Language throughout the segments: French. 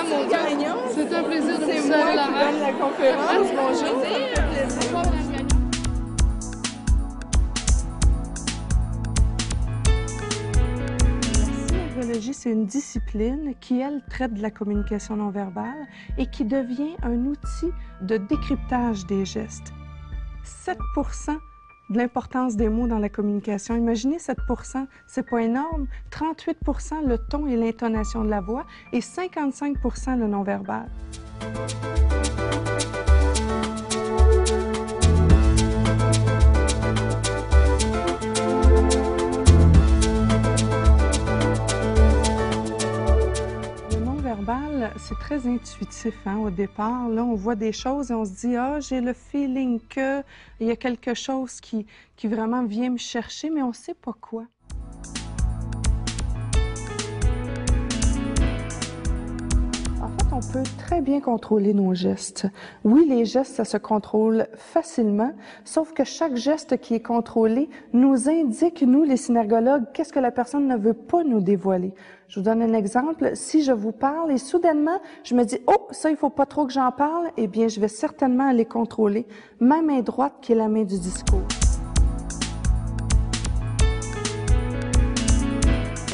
mon gagnant. C'est un plaisir de vous C'est moi serrer la qui main. donne la conférence. Bonjour, ça me fait plaisir. La synergologie, c'est une discipline qui, elle, traite de la communication non verbale et qui devient un outil de décryptage des gestes. 7 de l'importance des mots dans la communication. Imaginez 7 c'est pas énorme. 38 le ton et l'intonation de la voix et 55 le non-verbal. C'est très intuitif hein, au départ. Là, on voit des choses et on se dit « Ah, j'ai le feeling qu'il y a quelque chose qui vraiment vient me chercher », mais on ne sait pas quoi. En fait, on peut très bien contrôler nos gestes. Oui, les gestes, ça se contrôle facilement, sauf que chaque geste qui est contrôlé nous indique, nous, les synergologues, qu'est-ce que la personne ne veut pas nous dévoiler. Je vous donne un exemple. Si je vous parle et soudainement, je me dis « Oh, ça, il faut pas trop que j'en parle », eh bien, je vais certainement aller contrôler ma main droite qui est la main du discours.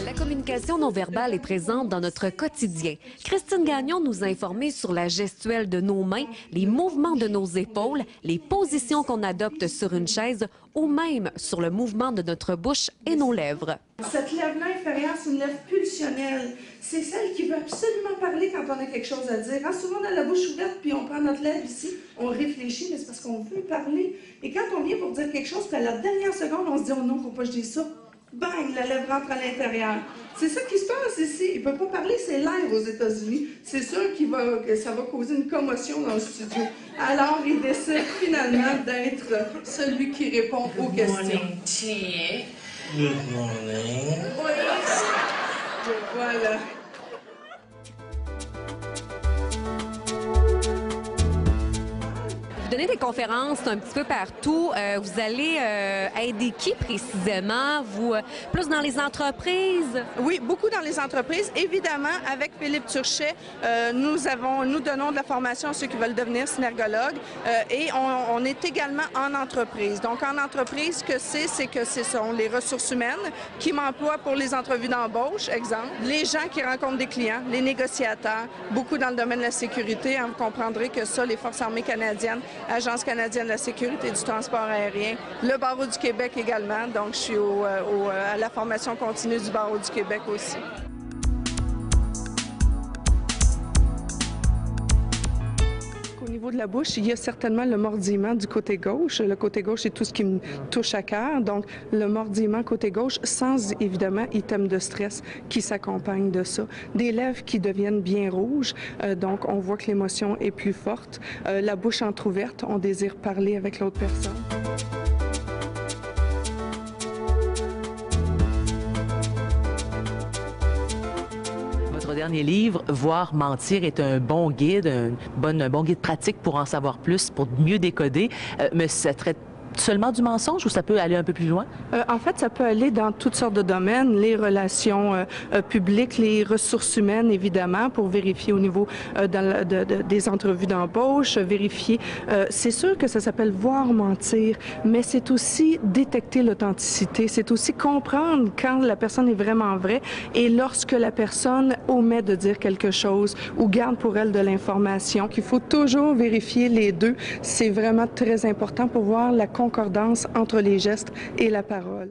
La communication non verbale est présente dans notre quotidien. Christine Gagnon nous a informé sur la gestuelle de nos mains, les mouvements de nos épaules, les positions qu'on adopte sur une chaise ou même sur le mouvement de notre bouche et nos lèvres. Cette lèvre-là inférieure, c'est une lèvre pulsionnelle. C'est celle qui veut absolument parler quand on a quelque chose à dire. Hein, souvent, on a la bouche ouverte, puis on prend notre lèvre ici, on réfléchit, mais c'est parce qu'on veut parler. Et quand on vient pour dire quelque chose, puis à la dernière seconde, on se dit « Oh non, faut pas que je dise ça ». Bang, la lèvre rentre à l'intérieur. C'est ça qui se passe ici. Il ne peut pas parler, c'est l'air aux États-Unis. C'est sûr que ça va causer une commotion dans le studio. Alors, il décide finalement d'être celui qui répond aux questions. Good morning, tea. Good morning. Voilà. Vous donnez des conférences un petit peu partout. Vous allez aider qui précisément? Vous, plus dans les entreprises? Oui, beaucoup dans les entreprises. Évidemment, avec Philippe Turchet, nous donnons de la formation à ceux qui veulent devenir synergologues et on est également en entreprise. Donc, en entreprise, ce que c'est que ce sont les ressources humaines qui m'emploient pour les entrevues d'embauche, exemple. Les gens qui rencontrent des clients, les négociateurs, beaucoup dans le domaine de la sécurité. Hein, vous comprendrez que ça, les Forces armées canadiennes, Agence canadienne de la sécurité du transport aérien, le Barreau du Québec également. Donc, je suis à la formation continue du Barreau du Québec aussi. Au niveau de la bouche, il y a certainement le mordillement du côté gauche. Le côté gauche, c'est tout ce qui me touche à cœur. Donc, le mordillement côté gauche, sans évidemment item de stress qui s'accompagne de ça. Des lèvres qui deviennent bien rouges, donc on voit que l'émotion est plus forte. La bouche entrouverte, on désire parler avec l'autre personne. Votre dernier livre, Voir mentir, est un bon guide, un bon guide pratique pour en savoir plus, pour mieux décoder. Mais ça traite seulement du mensonge ou ça peut aller un peu plus loin? En fait, ça peut aller dans toutes sortes de domaines, les relations publiques, les ressources humaines, évidemment, pour vérifier au niveau des entrevues d'embauche, vérifier. C'est sûr que ça s'appelle voir mentir, mais c'est aussi détecter l'authenticité, c'est aussi comprendre quand la personne est vraiment vraie et lorsque la personne omet de dire quelque chose ou garde pour elle de l'information. Il faut toujours vérifier les deux. C'est vraiment très important pour voir la concordance entre les gestes et la parole.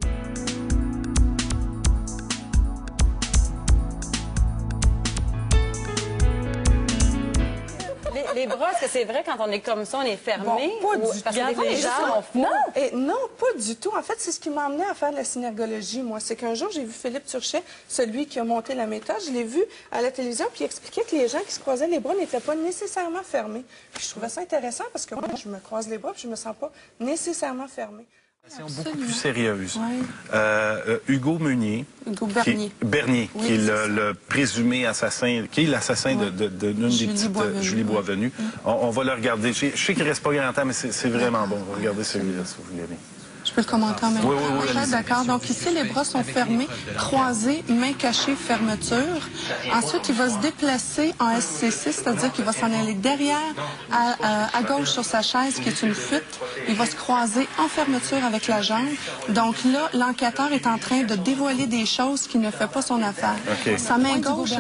Les bras, est-ce que c'est vrai quand on est comme ça, on est fermé? Bon, pas du tout. Parce que des fois, les gens ont fou. Non, pas du tout. En fait, c'est ce qui m'a amené à faire de la synergologie, moi. C'est qu'un jour, j'ai vu Philippe Turchet, celui qui a monté la méthode. Je l'ai vu à la télévision, puis il expliquait que les gens qui se croisaient les bras n'étaient pas nécessairement fermés. Puis je trouvais ça intéressant parce que moi, je me croise les bras, puis je me sens pas nécessairement fermée. Beaucoup plus sérieuse. Oui. Hugo Meunier. Hugo Bernier. Bernier, oui, qui est le présumé assassin, qui est l'assassin de l'une des petites Julie Boisvenu. On va le regarder. Je sais qu'il ne reste pas grand temps, mais c'est vraiment bon. Regardez celui-là, si vous voulez bien. Je peux le commenter en même temps. Oui, D'accord. Donc ici, les bras sont fermés, croisés, mains cachées, fermeture. Ensuite, il va se déplacer en SC6, c'est-à-dire qu'il va s'en aller derrière, à gauche sur sa chaise, qui est une fuite. Il va se croiser en fermeture avec la jambe. Donc là, l'enquêteur est en train de dévoiler des choses qui ne fait pas son affaire. Sa main gauche,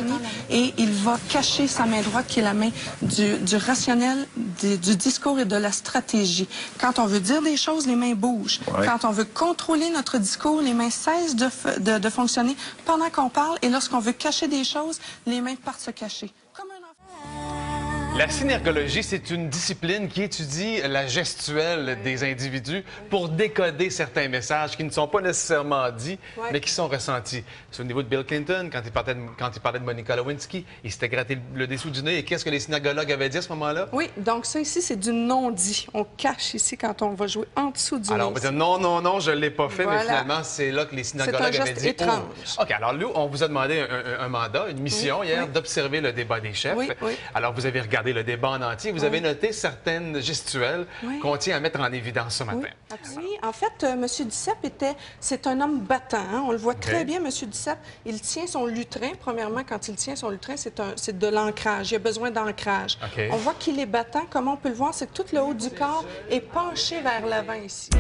et il va cacher sa main droite, qui est la main du rationnel, du discours et de la stratégie. Quand on veut dire des choses, les mains bougent. Quand on veut contrôler notre discours, les mains cessent de fonctionner pendant qu'on parle. Et lorsqu'on veut cacher des choses, les mains partent se cacher. Comme un enfant. La synergologie, c'est une discipline qui étudie la gestuelle des individus pour décoder certains messages qui ne sont pas nécessairement dits, mais qui sont ressentis. C'est au niveau de Bill Clinton, quand il parlait de Monica Lewinsky, il s'était gratté le dessous du nez. Et qu'est-ce que les synergologues avaient dit à ce moment-là? Oui, donc ça ici, c'est du non-dit. On cache ici quand on va jouer en dessous du nez. Alors, on peut dire non, non, non, je ne l'ai pas fait, mais finalement, c'est là que les synergologues avaient dit... étrange. Oh. OK, alors nous, on vous a demandé un mandat, une mission hier, d'observer le débat des chefs. Alors, vous avez regardé le débat en entier. Vous avez noté certaines gestuelles qu'on tient à mettre en évidence ce matin. Oui, en fait, M. Duceppe c'est un homme battant. Hein? On le voit très bien, M. Duceppe. Il tient son lutrin. Premièrement, quand il tient son lutrin, c'est de l'ancrage. Il a besoin d'ancrage. On voit qu'il est battant. Comment on peut le voir? C'est que tout le haut du corps est penché vers l'avant ici.